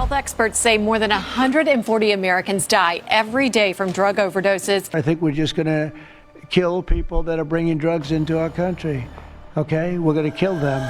Health experts say more than 140 Americans die every day from drug overdoses. I think we're just going to kill people that are bringing drugs into our country. Okay? We're going to kill them.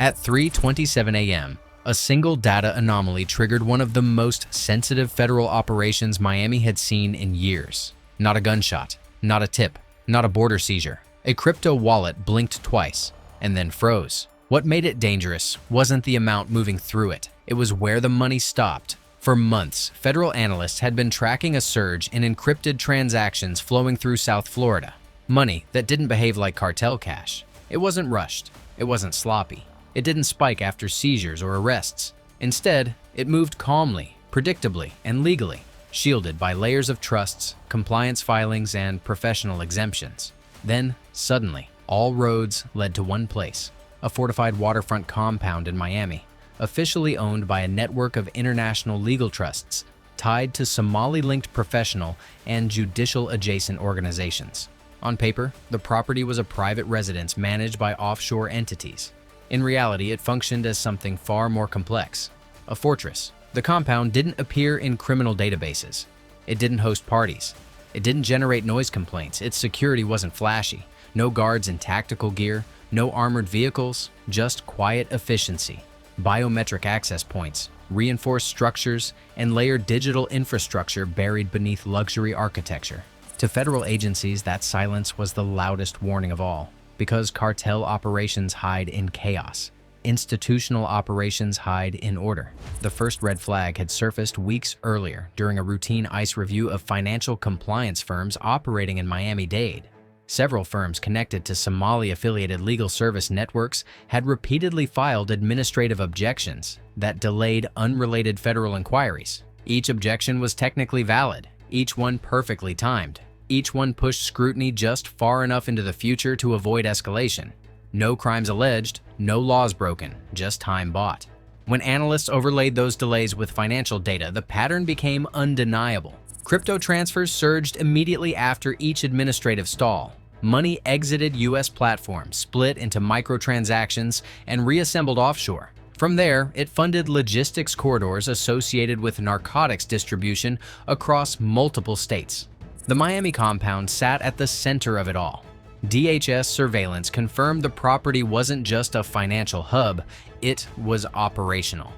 At 3:27 a.m., a single data anomaly triggered one of the most sensitive federal operations Miami had seen in years. Not a gunshot, not a tip, not a border seizure. A crypto wallet blinked twice and then froze. What made it dangerous wasn't the amount moving through it. It was where the money stopped. For months, federal analysts had been tracking a surge in encrypted transactions flowing through South Florida. Money that didn't behave like cartel cash. It wasn't rushed. It wasn't sloppy. It didn't spike after seizures or arrests. Instead, it moved calmly, predictably, and legally, shielded by layers of trusts, compliance filings, and professional exemptions. Then, suddenly, all roads led to one place, a fortified waterfront compound in Miami, officially owned by a network of international legal trusts tied to Somali-linked professional and judicial-adjacent organizations. On paper, the property was a private residence managed by offshore entities. In reality, it functioned as something far more complex, a fortress. The compound didn't appear in criminal databases. It didn't host parties. It didn't generate noise complaints. Its security wasn't flashy. No guards in tactical gear, no armored vehicles, just quiet efficiency. Biometric access points, reinforced structures, and layered digital infrastructure buried beneath luxury architecture. To federal agencies, that silence was the loudest warning of all, because cartel operations hide in chaos. Institutional operations hide in order. The first red flag had surfaced weeks earlier during a routine ICE review of financial compliance firms operating in Miami-Dade. Several firms connected to Somali-affiliated legal service networks had repeatedly filed administrative objections that delayed unrelated federal inquiries. Each objection was technically valid, each one perfectly timed. Each one pushed scrutiny just far enough into the future to avoid escalation. No crimes alleged, no laws broken, just time bought. When analysts overlaid those delays with financial data, the pattern became undeniable. Crypto transfers surged immediately after each administrative stall. Money exited U.S. platforms, split into microtransactions, and reassembled offshore. From there, it funded logistics corridors associated with narcotics distribution across multiple states. The Miami compound sat at the center of it all. DHS surveillance confirmed the property wasn't just a financial hub, it was operational.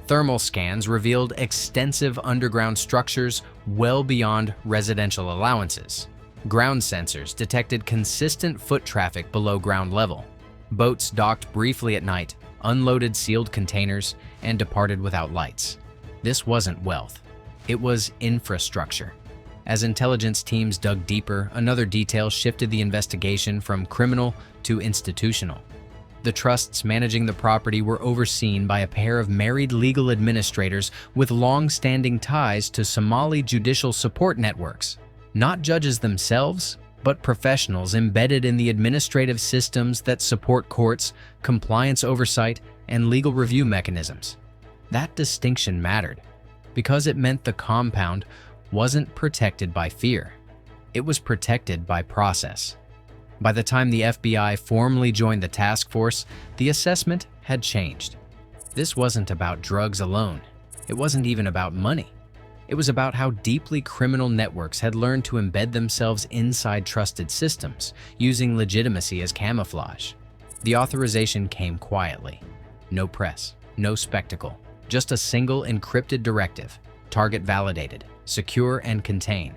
Thermal scans revealed extensive underground structures well beyond residential allowances. Ground sensors detected consistent foot traffic below ground level. Boats docked briefly at night, unloaded sealed containers, and departed without lights. This wasn't wealth. It was infrastructure. As intelligence teams dug deeper, another detail shifted the investigation from criminal to institutional. The trusts managing the property were overseen by a pair of married legal administrators with long-standing ties to Somali judicial support networks. Not judges themselves, but professionals embedded in the administrative systems that support courts, compliance oversight, and legal review mechanisms. That distinction mattered, because it meant the compound wasn't protected by fear. It was protected by process. By the time the FBI formally joined the task force, the assessment had changed. This wasn't about drugs alone. It wasn't even about money. It was about how deeply criminal networks had learned to embed themselves inside trusted systems, using legitimacy as camouflage. The authorization came quietly. No press, no spectacle, just a single encrypted directive, target validated, secure and contain.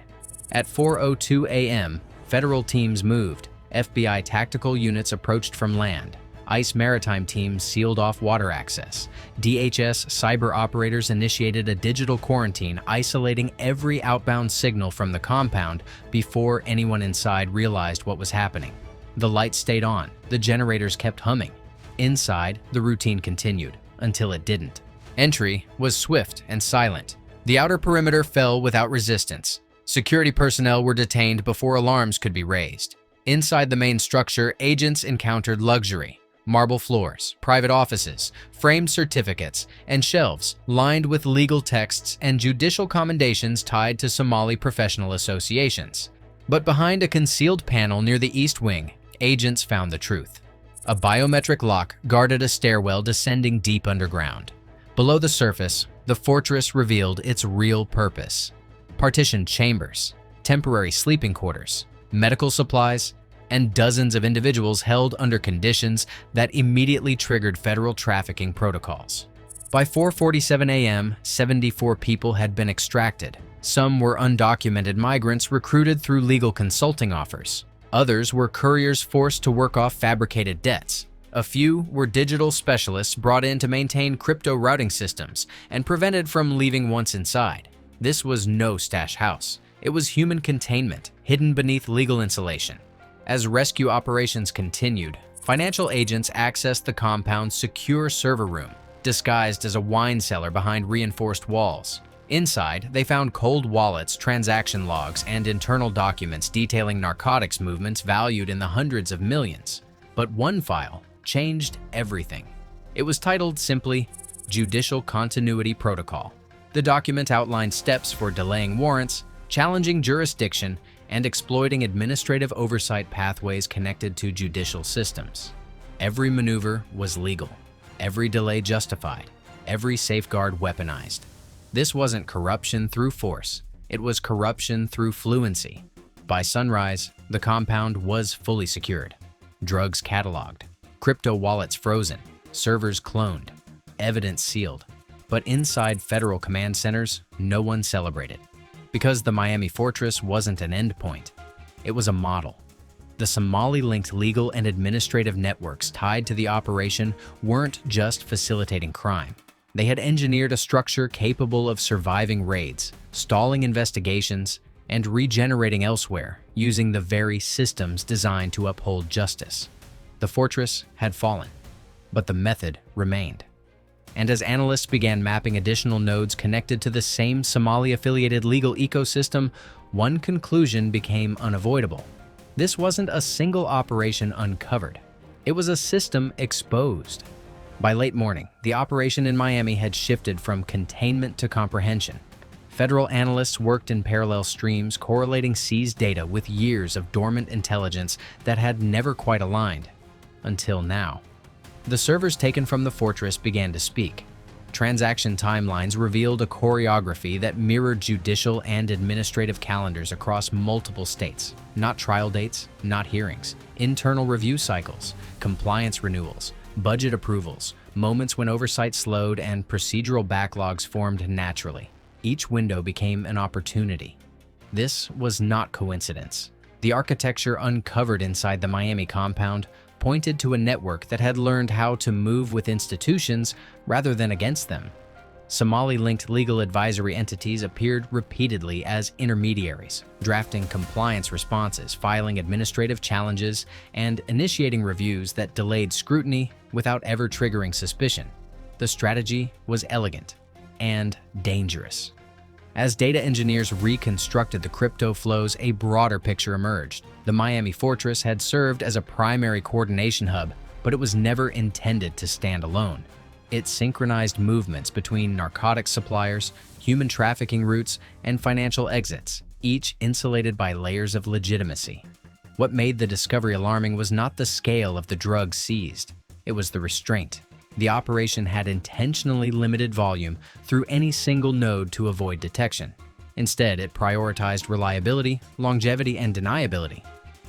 At 4:02 a.m., federal teams moved. FBI tactical units approached from land. ICE maritime teams sealed off water access. DHS cyber operators initiated a digital quarantine, isolating every outbound signal from the compound before anyone inside realized what was happening. The lights stayed on. The generators kept humming. Inside, the routine continued, until it didn't. Entry was swift and silent. The outer perimeter fell without resistance. Security personnel were detained before alarms could be raised. Inside the main structure, agents encountered luxury. Marble floors, private offices, framed certificates, and shelves lined with legal texts and judicial commendations tied to Somali professional associations. But behind a concealed panel near the east wing, agents found the truth. A biometric lock guarded a stairwell descending deep underground. Below the surface The fortress revealed its real purpose: partitioned chambers, temporary sleeping quarters, medical supplies, and dozens of individuals held under conditions that immediately triggered federal trafficking protocols. By 4:47 a.m., 74 people had been extracted. Some were undocumented migrants recruited through legal consulting offers. Others were couriers forced to work off fabricated debts. A few were digital specialists brought in to maintain crypto routing systems and prevented from leaving once inside. This was no stash house. It was human containment, hidden beneath legal insulation. As rescue operations continued, financial agents accessed the compound's secure server room, disguised as a wine cellar behind reinforced walls. Inside, they found cold wallets, transaction logs, and internal documents detailing narcotics movements valued in the hundreds of millions. But one file changed everything. It was titled simply Judicial Continuity Protocol. The document outlined steps for delaying warrants, challenging jurisdiction, and exploiting administrative oversight pathways connected to judicial systems. Every maneuver was legal, every delay justified, every safeguard weaponized. This wasn't corruption through force, it was corruption through fluency. By sunrise, the compound was fully secured. Drugs cataloged, crypto wallets frozen, servers cloned, evidence sealed. But inside federal command centers, no one celebrated. Because the Miami Fortress wasn't an endpoint, it was a model. The Somali-linked legal and administrative networks tied to the operation weren't just facilitating crime. They had engineered a structure capable of surviving raids, stalling investigations, and regenerating elsewhere using the very systems designed to uphold justice. The fortress had fallen, but the method remained. And as analysts began mapping additional nodes connected to the same Somali-affiliated legal ecosystem, one conclusion became unavoidable. This wasn't a single operation uncovered. It was a system exposed. By late morning, the operation in Miami had shifted from containment to comprehension. Federal analysts worked in parallel streams, correlating seized data with years of dormant intelligence that had never quite aligned. Until now. The servers taken from the fortress began to speak. Transaction timelines revealed a choreography that mirrored judicial and administrative calendars across multiple states. Not trial dates, not hearings, internal review cycles, compliance renewals, budget approvals, moments when oversight slowed and procedural backlogs formed naturally. Each window became an opportunity. This was not coincidence. The architecture uncovered inside the Miami compound pointed to a network that had learned how to move with institutions rather than against them. Somali-linked legal advisory entities appeared repeatedly as intermediaries, drafting compliance responses, filing administrative challenges, and initiating reviews that delayed scrutiny without ever triggering suspicion. The strategy was elegant and dangerous. As data engineers reconstructed the crypto flows, a broader picture emerged. The Miami Fortress had served as a primary coordination hub, but it was never intended to stand alone. It synchronized movements between narcotics suppliers, human trafficking routes, and financial exits, each insulated by layers of legitimacy. What made the discovery alarming was not the scale of the drugs seized, it was the restraint. The operation had intentionally limited volume through any single node to avoid detection. Instead, it prioritized reliability, longevity, and deniability.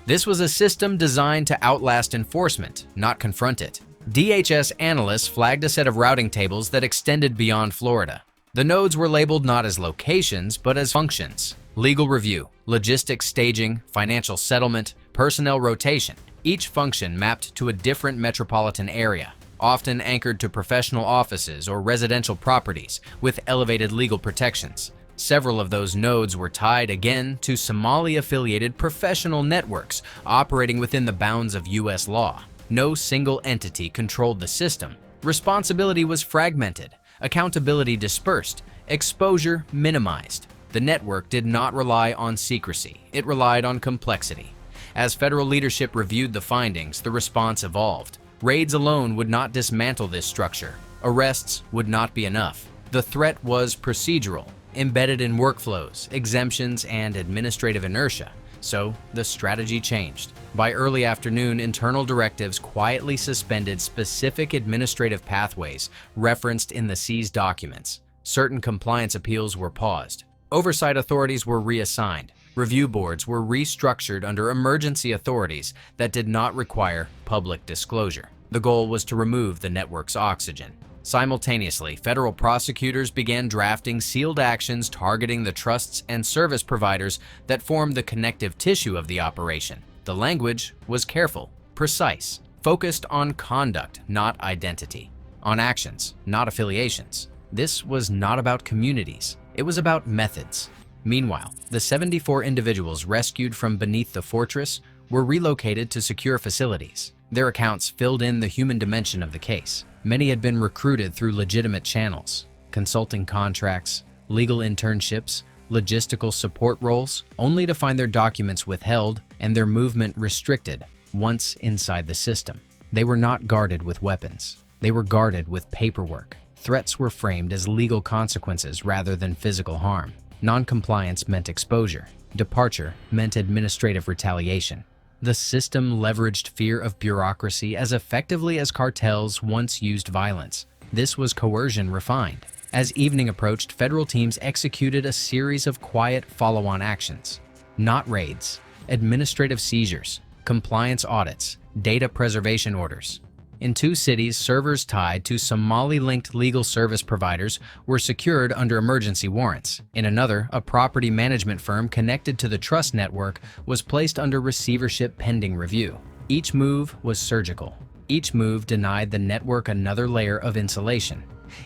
This was a system designed to outlast enforcement, not confront it. DHS analysts flagged a set of routing tables that extended beyond Florida. The nodes were labeled not as locations, but as functions. Legal review, logistics staging, financial settlement, personnel rotation. Each function mapped to a different metropolitan area, often anchored to professional offices or residential properties with elevated legal protections. Several of those nodes were tied again to Somali-affiliated professional networks operating within the bounds of U.S. law. No single entity controlled the system. Responsibility was fragmented, accountability dispersed, exposure minimized. The network did not rely on secrecy, it relied on complexity. As federal leadership reviewed the findings, the response evolved. Raids alone would not dismantle this structure. Arrests would not be enough. The threat was procedural, embedded in workflows, exemptions, and administrative inertia. So the strategy changed. By early afternoon, internal directives quietly suspended specific administrative pathways referenced in the seized documents. Certain compliance appeals were paused. Oversight authorities were reassigned. Review boards were restructured under emergency authorities that did not require public disclosure. The goal was to remove the network's oxygen. Simultaneously, federal prosecutors began drafting sealed actions targeting the trusts and service providers that formed the connective tissue of the operation. The language was careful, precise, focused on conduct, not identity, on actions, not affiliations. This was not about communities, it was about methods. Meanwhile, the 74 individuals rescued from beneath the fortress were relocated to secure facilities. Their accounts filled in the human dimension of the case. Many had been recruited through legitimate channels, consulting contracts, legal internships, logistical support roles, only to find their documents withheld and their movement restricted once inside the system. They were not guarded with weapons. They were guarded with paperwork. Threats were framed as legal consequences rather than physical harm. Non-compliance meant exposure. Departure meant administrative retaliation. The system leveraged fear of bureaucracy as effectively as cartels once used violence. This was coercion refined. As evening approached, federal teams executed a series of quiet follow-on actions. Not raids, administrative seizures, compliance audits, data preservation orders. In 2 cities, servers tied to Somali-linked legal service providers were secured under emergency warrants. In another, a property management firm connected to the trust network was placed under receivership pending review. Each move was surgical. Each move denied the network another layer of insulation.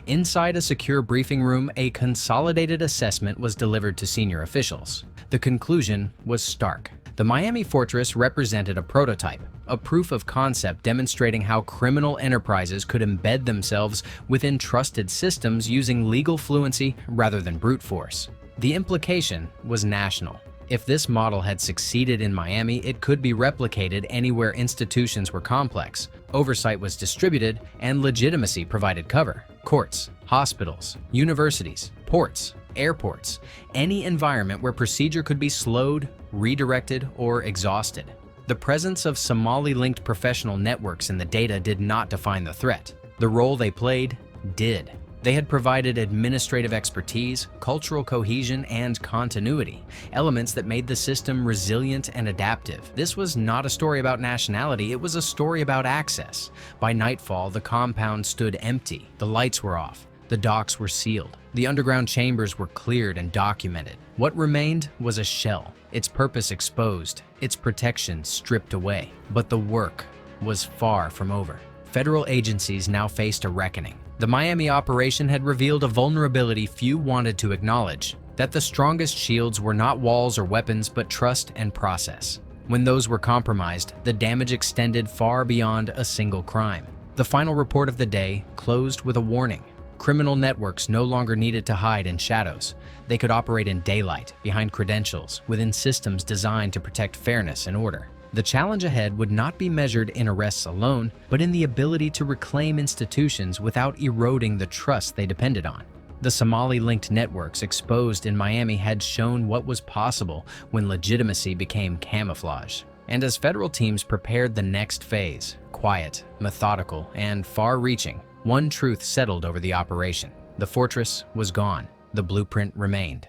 Inside a secure briefing room, a consolidated assessment was delivered to senior officials. The conclusion was stark. The Miami Fortress represented a prototype, a proof of concept demonstrating how criminal enterprises could embed themselves within trusted systems using legal fluency rather than brute force. The implication was national. If this model had succeeded in Miami, it could be replicated anywhere institutions were complex, oversight was distributed, and legitimacy provided cover. Courts, hospitals, universities, ports, airports, any environment where procedure could be slowed, redirected, or exhausted. The presence of Somali-linked professional networks in the data did not define the threat. The role they played did. They had provided administrative expertise, cultural cohesion, and continuity, elements that made the system resilient and adaptive. This was not a story about nationality, it was a story about access. By nightfall, the compound stood empty, the lights were off, the docks were sealed, the underground chambers were cleared and documented. What remained was a shell, its purpose exposed, its protection stripped away. But the work was far from over. Federal agencies now faced a reckoning. The Miami operation had revealed a vulnerability few wanted to acknowledge, that the strongest shields were not walls or weapons, but trust and process. When those were compromised, the damage extended far beyond a single crime. The final report of the day closed with a warning. Criminal networks no longer needed to hide in shadows. They could operate in daylight, behind credentials, within systems designed to protect fairness and order. The challenge ahead would not be measured in arrests alone, but in the ability to reclaim institutions without eroding the trust they depended on. The Somali-linked networks exposed in Miami had shown what was possible when legitimacy became camouflage. And as federal teams prepared the next phase, quiet, methodical, and far-reaching, one truth settled over the operation. The fortress was gone. The blueprint remained.